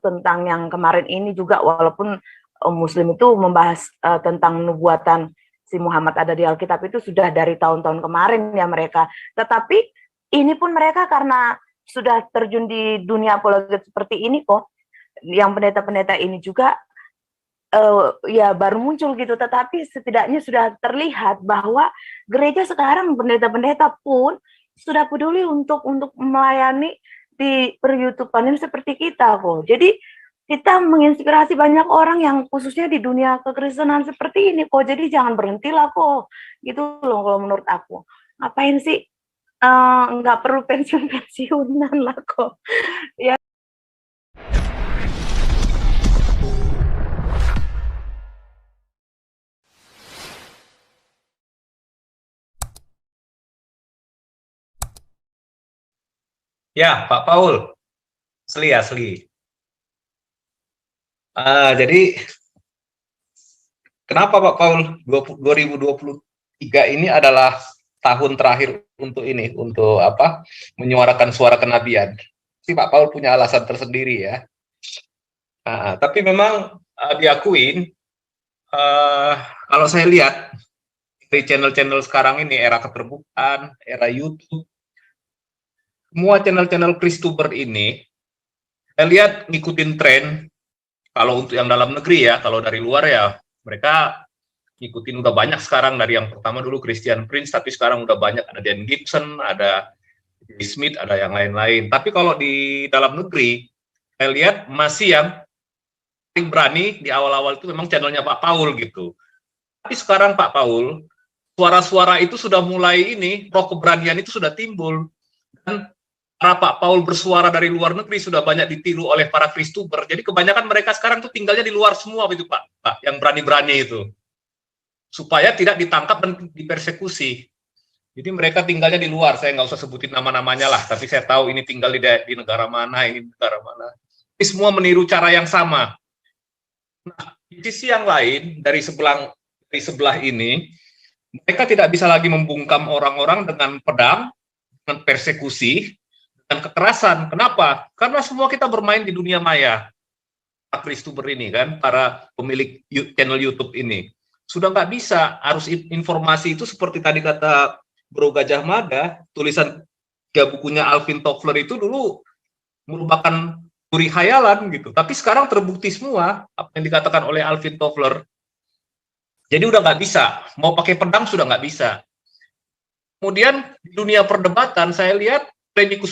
tentang yang kemarin ini juga, walaupun Muslim itu membahas tentang nubuatan si Muhammad ada di Alkitab itu sudah dari tahun-tahun kemarin ya mereka. Tetapi ini pun mereka karena sudah terjun di dunia apologet seperti ini kok, yang pendeta-pendeta ini juga ya baru muncul gitu, tetapi setidaknya sudah terlihat bahwa gereja sekarang pendeta-pendeta pun sudah peduli untuk melayani di per-YouTubean seperti kita kok. Jadi kita menginspirasi banyak orang yang khususnya di dunia kekristenan seperti ini kok. Jadi jangan berhentilah kok. Gitu loh kalau menurut aku. Ngapain sih nggak perlu pensiun-pensiunan lah kok. Ya. Ya, Pak Paul, asli. Jadi kenapa Pak Paul 2023 ini adalah tahun terakhir untuk ini, untuk apa? Menyuarakan suara kenabian. Si Pak Paul punya alasan tersendiri ya. Tapi memang diakuin, kalau saya lihat di channel-channel sekarang ini, era keterbukaan, era YouTube, semua channel-channel Kristuber ini, saya lihat ngikutin tren. Kalau untuk yang dalam negeri ya, kalau dari luar ya, mereka ngikutin udah banyak sekarang. Dari yang pertama dulu Christian Prince, tapi sekarang udah banyak, ada Dan Gibson, ada Smith, ada yang lain-lain. Tapi kalau di dalam negeri, saya lihat masih yang paling berani di awal-awal itu memang channelnya Pak Paul gitu. Tapi sekarang Pak Paul, suara-suara itu sudah mulai ini, roh keberanian itu sudah timbul. Dan para Pak Paul bersuara dari luar negeri sudah banyak ditiru oleh para Kristuber. Jadi kebanyakan mereka sekarang tuh tinggalnya di luar semua itu Pak, yang berani-berani itu. Supaya tidak ditangkap dan dipersekusi. Jadi mereka tinggalnya di luar, saya nggak usah sebutin nama-namanya lah, tapi saya tahu ini tinggal di negara mana, ini negara mana. Ini semua meniru cara yang sama. Nah, di sisi yang lain, dari sebelah ini, mereka tidak bisa lagi membungkam orang-orang dengan pedang, dengan persekusi, dan kekerasan. Kenapa? Karena semua kita bermain di dunia maya. Para Kristuber ini kan, para pemilik channel YouTube ini. Sudah nggak bisa, arus informasi itu seperti tadi kata Bro Gajah Mada, tulisan bukunya Alvin Toffler itu dulu merupakan teori khayalan gitu. Tapi sekarang terbukti semua apa yang dikatakan oleh Alvin Toffler. Jadi udah nggak bisa, mau pakai pedang sudah nggak bisa. Kemudian di dunia perdebatan saya lihat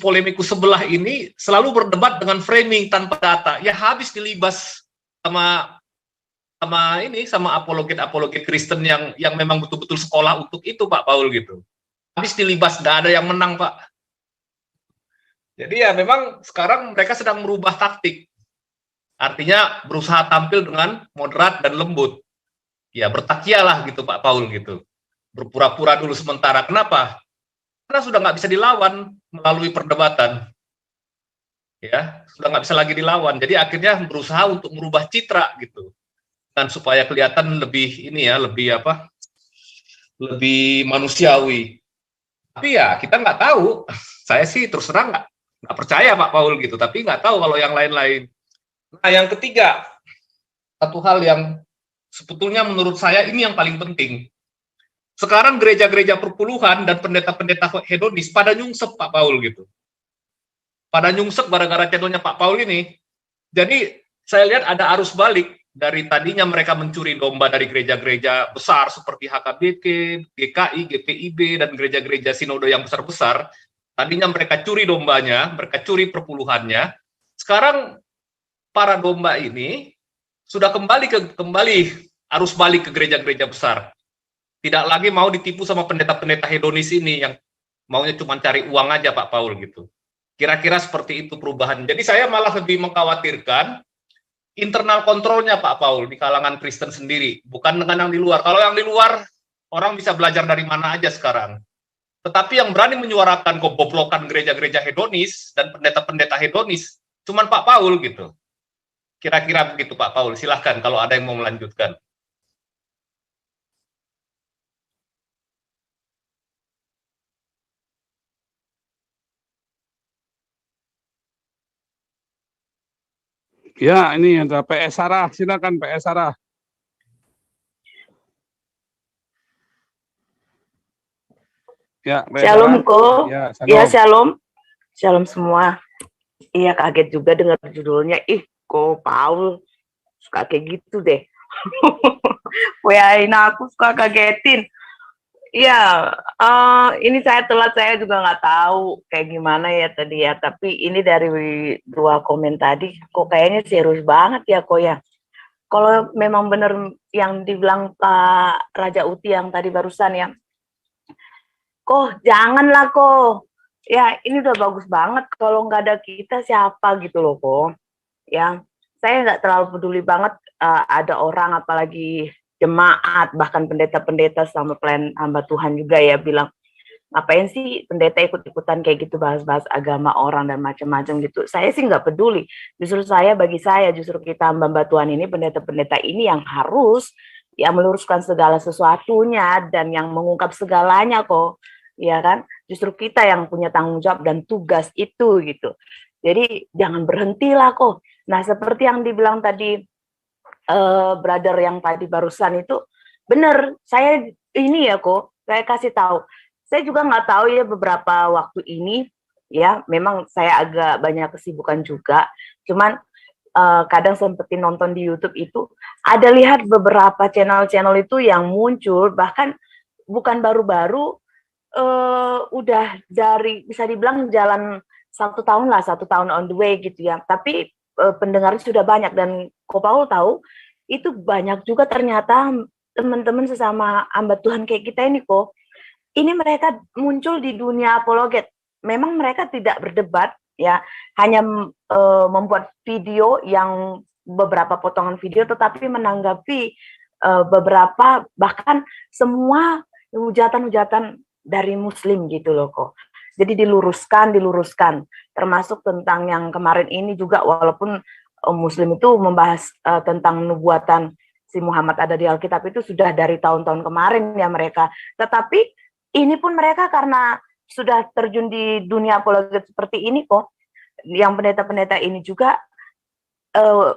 polemikus sebelah ini selalu berdebat dengan framing tanpa data. Ya habis dilibas sama apologet Kristen yang memang betul-betul sekolah untuk itu Pak Paul gitu. Habis dilibas, nggak ada yang menang Pak. Jadi ya memang sekarang mereka sedang merubah taktik. Artinya berusaha tampil dengan moderat dan lembut. Ya bertakyalah gitu Pak Paul gitu. Berpura-pura dulu sementara. Kenapa? Karena sudah nggak bisa dilawan melalui perdebatan. Ya, sudah nggak bisa lagi dilawan. Jadi akhirnya berusaha untuk merubah citra gitu. Dan supaya kelihatan lebih ini ya, lebih manusiawi. Tapi ya kita nggak tahu. Saya sih terus terang nggak percaya Pak Paul gitu. Tapi nggak tahu kalau yang lain-lain. Nah yang ketiga, satu hal yang sebetulnya menurut saya ini yang paling penting. Sekarang gereja-gereja perpuluhan dan pendeta-pendeta hedonis pada nyungsep Pak Paul gitu. Pada nyungsep gara-gara channelnya Pak Paul ini. Jadi saya lihat ada arus balik. Dari tadinya mereka mencuri domba dari gereja-gereja besar seperti HKBK, GKI, GPIB, dan gereja-gereja sinode yang besar-besar. Tadinya mereka curi dombanya, mereka curi perpuluhannya. Sekarang para domba ini sudah kembali arus balik ke gereja-gereja besar. Tidak lagi mau ditipu sama pendeta-pendeta hedonis ini yang maunya cuma cari uang aja Pak Paul gitu. Kira-kira seperti itu perubahan. Jadi saya malah lebih mengkhawatirkan internal kontrolnya Pak Paul di kalangan Kristen sendiri, bukan dengan yang di luar. Kalau yang di luar, orang bisa belajar dari mana aja sekarang. Tetapi yang berani menyuarakan kebobrokan gereja-gereja hedonis dan pendeta-pendeta hedonis, cuman Pak Paul gitu. Kira-kira begitu Pak Paul, silahkan kalau ada yang mau melanjutkan. Ya, ini ada PS Sarah. Silakan PS Sarah. Ya, PS Shalom Sarah. Ko. Ya, Ya, shalom. shalom. Shalom semua. Iya, kaget juga dengar judulnya. Ih, Ko Paul suka kayak gitu deh. WA-in aku suka kagetin. Iya, ini saya telat, saya juga nggak tahu kayak gimana ya tadi ya. Tapi ini dari dua komen tadi, kok kayaknya serius banget ya, kok ya. Kalau memang benar yang dibilang Pak Raja Uti yang tadi barusan ya, kok janganlah kok. Ya, ini udah bagus banget. Kalau nggak ada kita siapa gitu loh kok. Ya, saya nggak terlalu peduli banget ada orang apalagi jemaat bahkan pendeta-pendeta sama pelayan hamba Tuhan juga ya bilang ngapain sih pendeta ikut-ikutan kayak gitu bahas-bahas agama orang dan macam-macam gitu. Saya sih nggak peduli. Justru bagi saya justru kita hamba Tuhan ini pendeta-pendeta ini yang harus ya meluruskan segala sesuatunya dan yang mengungkap segalanya kok. Ya kan? Justru kita yang punya tanggung jawab dan tugas itu gitu. Jadi jangan berhentilah kok. Nah, seperti yang dibilang tadi brother yang tadi barusan itu benar. Saya ini ya kok, saya kasih tahu. Saya juga nggak tahu ya beberapa waktu ini ya, memang saya agak banyak kesibukan juga. Cuman kadang sempetin nonton di YouTube itu ada lihat beberapa channel-channel itu yang muncul bahkan bukan baru-baru udah dari bisa dibilang jalan 1 tahun lah, 1 tahun on the way gitu ya. Tapi pendengarnya sudah banyak dan Ko Paul tahu itu banyak juga ternyata teman-teman sesama hamba Tuhan kayak kita ini kok. Ini mereka muncul di dunia apologet. Memang mereka tidak berdebat ya, hanya membuat video yang beberapa potongan video tetapi menanggapi beberapa bahkan semua hujatan-hujatan dari Muslim gitu loh kok. Jadi diluruskan, termasuk tentang yang kemarin ini juga walaupun Muslim itu membahas tentang nubuatan si Muhammad ada di Alkitab itu sudah dari tahun-tahun kemarin ya mereka. Tetapi ini pun mereka karena sudah terjun di dunia apologet seperti ini kok, yang pendeta-pendeta ini juga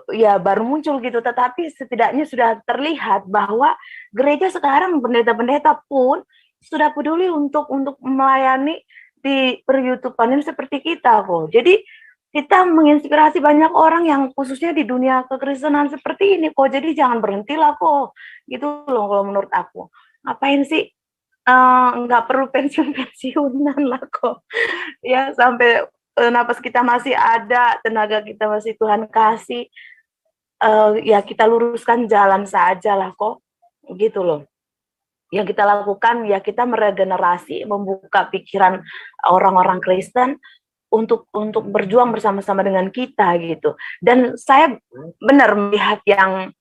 ya baru muncul gitu. Tetapi setidaknya sudah terlihat bahwa gereja sekarang pendeta-pendeta pun sudah peduli untuk melayani di per-YouTubean seperti kita kok. Jadi kita menginspirasi banyak orang yang khususnya di dunia kekristenan seperti ini kok. Jadi jangan berhentilah kok. Gitu loh kalau menurut aku. Ngapain sih nggak perlu pensiun-pensiunan lah kok. Ya sampai napas kita masih ada, tenaga kita masih Tuhan kasih. Ya kita luruskan jalan saja lah kok. Gitu loh. Yang kita lakukan ya kita meregenerasi, membuka pikiran orang-orang Kristen untuk berjuang bersama-sama dengan kita gitu. Dan saya benar melihat yang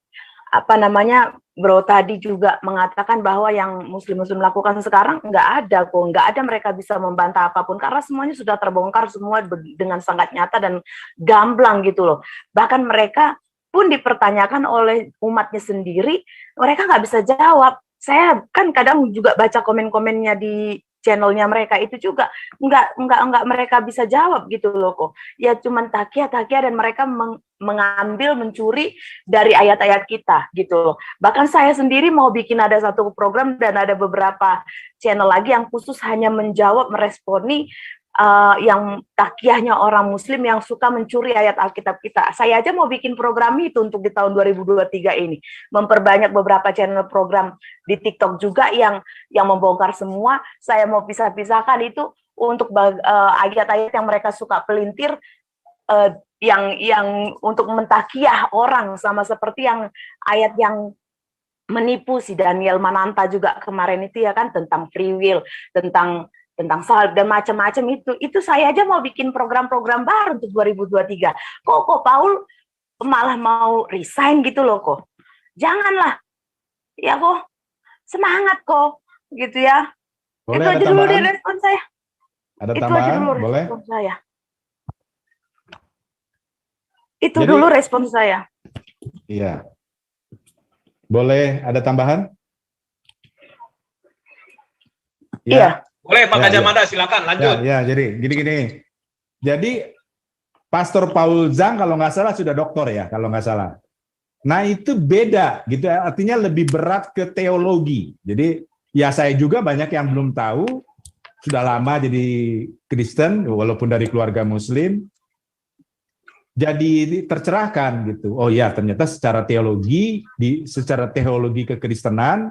apa namanya Bro tadi juga mengatakan bahwa yang muslim-muslim lakukan sekarang nggak ada kok, nggak ada mereka bisa membantah apapun karena semuanya sudah terbongkar semua dengan sangat nyata dan gamblang gitu loh. Bahkan mereka pun dipertanyakan oleh umatnya sendiri, mereka nggak bisa jawab. Saya kan kadang juga baca komen-komennya di channelnya mereka itu juga nggak mereka bisa jawab gitu loh kok. Ya cuman takia dan mereka mengambil mencuri dari ayat-ayat kita gitu loh. Bahkan saya sendiri mau bikin ada satu program dan ada beberapa channel lagi yang khusus hanya menjawab meresponi yang takiahnya orang muslim yang suka mencuri ayat Alkitab kita. Saya aja mau bikin program itu untuk di tahun 2023 ini. Memperbanyak beberapa channel program di TikTok juga yang membongkar semua. Saya mau pisah-pisahkan itu untuk ayat-ayat yang mereka suka pelintir yang untuk mentakiah orang sama seperti yang ayat yang menipu si Daniel Mananta juga kemarin itu ya kan tentang free will, tentang salib dan macam-macam itu saya aja mau bikin program-program baru untuk 2023. Kok Paul malah mau resign gitu loh kok. Janganlah. Ya kok semangat kok gitu ya. Boleh itu ada aja dulu tambahan? deh respon saya. Ada itu tambahan? aja dulu Boleh? respon saya. Itu Jadi- dulu respon saya. Iya. Boleh ada tambahan? Iya. Boleh Pak Ya, Gajah Mada, silakan lanjut. Ya, jadi gini. Jadi Pastor Paul Zhang kalau nggak salah sudah doktor ya, kalau nggak salah. Nah itu beda gitu ya, artinya lebih berat ke teologi. Jadi ya saya juga banyak yang belum tahu, sudah lama jadi Kristen walaupun dari keluarga Muslim, jadi tercerahkan gitu. Oh ya ternyata secara teologi kekristenan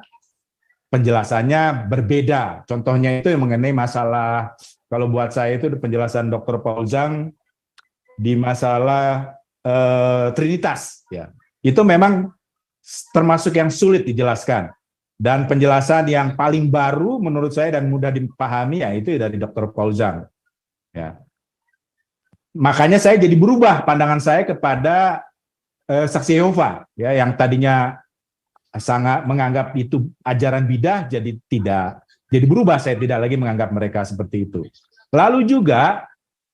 penjelasannya berbeda. Contohnya itu yang mengenai masalah, kalau buat saya itu penjelasan Dr. Paul Zhang di masalah Trinitas ya. Itu memang termasuk yang sulit dijelaskan. Dan penjelasan yang paling baru menurut saya dan mudah dipahami ya itu dari Dr. Paul Zhang. Ya. Makanya saya jadi berubah pandangan saya kepada Saksi Yehova ya, yang tadinya sangat menganggap itu ajaran bidah, jadi berubah, saya tidak lagi menganggap mereka seperti itu. Lalu juga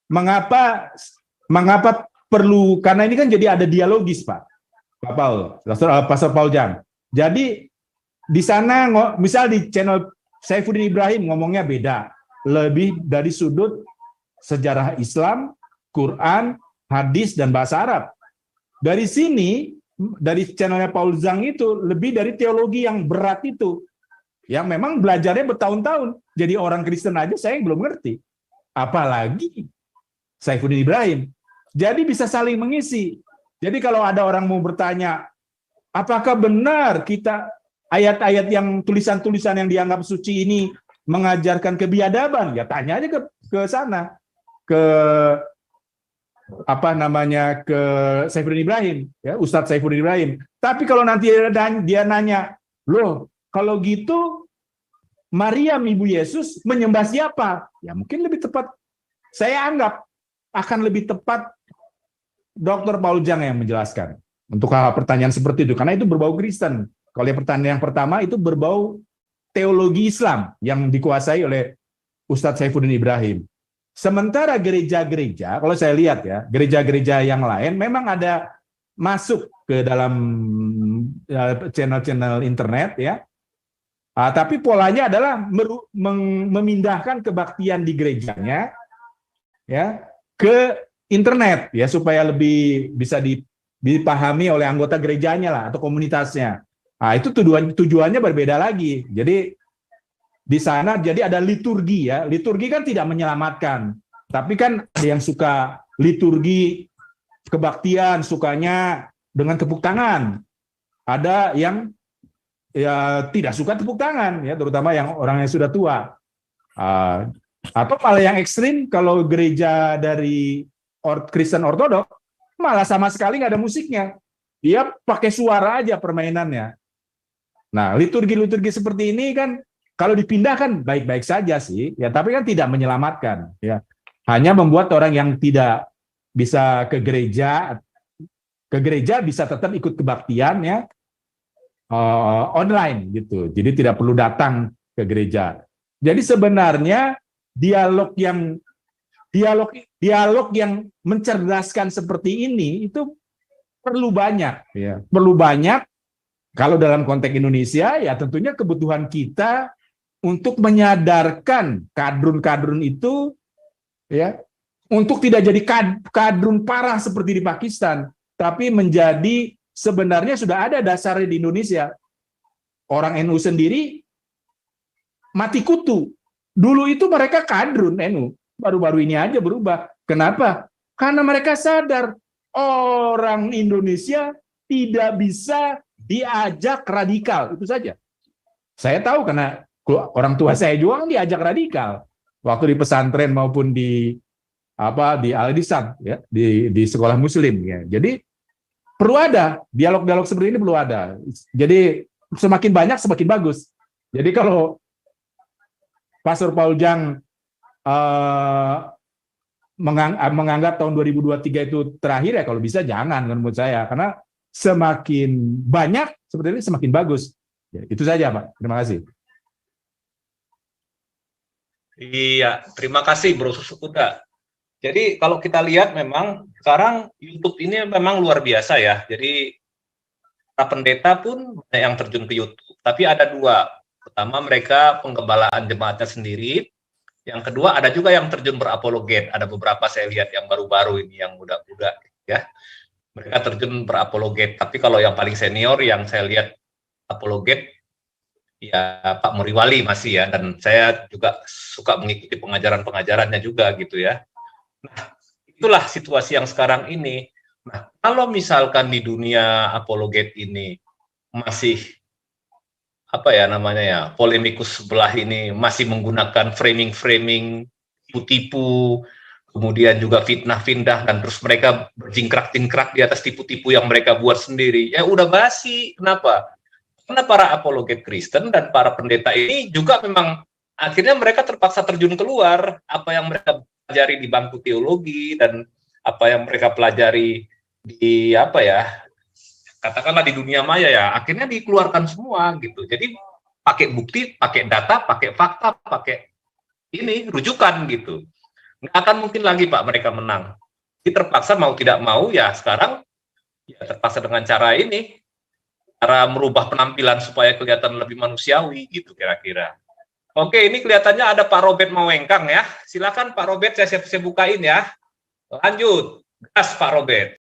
mengapa perlu, karena ini kan jadi ada dialogis Pak Paul, Pastor Paul Zhang. Jadi di sana misal di channel Saifuddin Ibrahim ngomongnya beda, lebih dari sudut sejarah Islam, Quran, hadis dan bahasa Arab. Dari sini, dari channelnya Paul Zhang itu lebih dari teologi yang berat itu, yang memang belajarnya bertahun-tahun. Jadi orang Kristen aja saya yang belum ngerti, apalagi Saifuddin Ibrahim. Jadi bisa saling mengisi. Jadi kalau ada orang mau bertanya, apakah benar kita ayat-ayat yang tulisan-tulisan yang dianggap suci ini mengajarkan kebiadaban? Ya tanya aja ke sana, ke ke Saifuddin Ibrahim, ya Ustadz Saifuddin Ibrahim. Tapi kalau nanti dia nanya, loh kalau gitu Maryam ibu Yesus menyembah siapa? Ya mungkin lebih tepat, saya anggap akan lebih tepat Dr. Paul Zhang yang menjelaskan untuk hal pertanyaan seperti itu, karena itu berbau Kristen. Kalau yang pertanyaan yang pertama itu berbau teologi Islam yang dikuasai oleh Ustadz Saifuddin Ibrahim. Sementara gereja-gereja, kalau saya lihat ya, gereja-gereja yang lain memang ada masuk ke dalam channel-channel internet ya. Tapi polanya adalah memindahkan kebaktian di gerejanya ya ke internet ya, supaya lebih bisa dipahami oleh anggota gerejanya lah atau komunitasnya. Itu tujuannya berbeda lagi. Jadi di sana jadi ada liturgi ya. Liturgi kan tidak menyelamatkan, tapi kan ada yang suka liturgi kebaktian, sukanya dengan tepuk tangan. Ada yang ya tidak suka tepuk tangan ya, terutama yang orang yang sudah tua. Atau malah yang ekstrim, kalau gereja dari Kristen Ortodok malah sama sekali nggak ada musiknya, dia pakai suara aja permainannya. Nah liturgi-liturgi seperti ini kan kalau dipindahkan baik-baik saja sih ya, tapi kan tidak menyelamatkan ya, hanya membuat orang yang tidak bisa ke gereja bisa tetap ikut kebaktian ya online gitu, jadi tidak perlu datang ke gereja. Jadi sebenarnya dialog yang mencerdaskan seperti ini itu perlu banyak ya, perlu banyak. Kalau dalam konteks Indonesia ya tentunya kebutuhan kita untuk menyadarkan kadrun-kadrun itu ya, untuk tidak jadi kadrun parah seperti di Pakistan, tapi menjadi sebenarnya sudah ada dasarnya di Indonesia. Orang NU sendiri mati kutu. Dulu itu mereka kadrun NU, baru-baru ini aja berubah. Kenapa? Karena mereka sadar orang Indonesia tidak bisa diajak radikal, itu saja. Saya tahu karena orang tua saya juga diajak radikal waktu di pesantren maupun di Al-Lisan ya, di sekolah Muslim ya. Jadi perlu ada dialog-dialog seperti ini, perlu ada. Jadi semakin banyak semakin bagus. Jadi kalau Pastor Paul Zhang menganggap tahun 2023 itu terakhir ya, kalau bisa jangan menurut saya, karena semakin banyak seperti ini semakin bagus. Ya, itu saja Pak. Terima kasih. Iya, terima kasih Bro Susukuda. Jadi kalau kita lihat memang sekarang YouTube ini memang luar biasa ya. Jadi para pendeta pun banyak yang terjun ke YouTube. Tapi ada dua. Pertama, mereka penggembalaan jemaatnya sendiri. Yang kedua, ada juga yang terjun berapologet. Ada beberapa saya lihat yang baru-baru ini, yang muda-muda, ya. Mereka terjun berapologet. Tapi kalau yang paling senior yang saya lihat apologet, ya Pak Muriwali masih ya. Dan saya juga suka mengikuti pengajaran-pengajarannya juga gitu ya. Nah, itulah situasi yang sekarang ini. Nah, kalau misalkan di dunia apologet ini masih apa ya namanya ya, polemikus sebelah ini masih menggunakan framing-framing tipu-tipu, kemudian juga fitnah-fitnah, dan terus mereka berjingkrak-jingkrak di atas tipu-tipu yang mereka buat sendiri. Ya udah basi. Kenapa? Karena para apologet Kristen dan para pendeta ini juga memang akhirnya mereka terpaksa terjun keluar. Apa yang mereka pelajari di bangku teologi dan apa yang mereka pelajari di apa ya, katakanlah di dunia maya ya, akhirnya dikeluarkan semua gitu. Jadi pakai bukti, pakai data, pakai fakta, pakai ini rujukan gitu. Nggak akan mungkin lagi Pak mereka menang. Jadi terpaksa mau tidak mau ya sekarang ya terpaksa dengan cara ini, cara merubah penampilan supaya kelihatan lebih manusiawi gitu kira-kira. Oke, ini kelihatannya ada Pak Robert Mawengkang ya. Silakan Pak Robert, saya bukain ya. Lanjut, gas Pak Robert.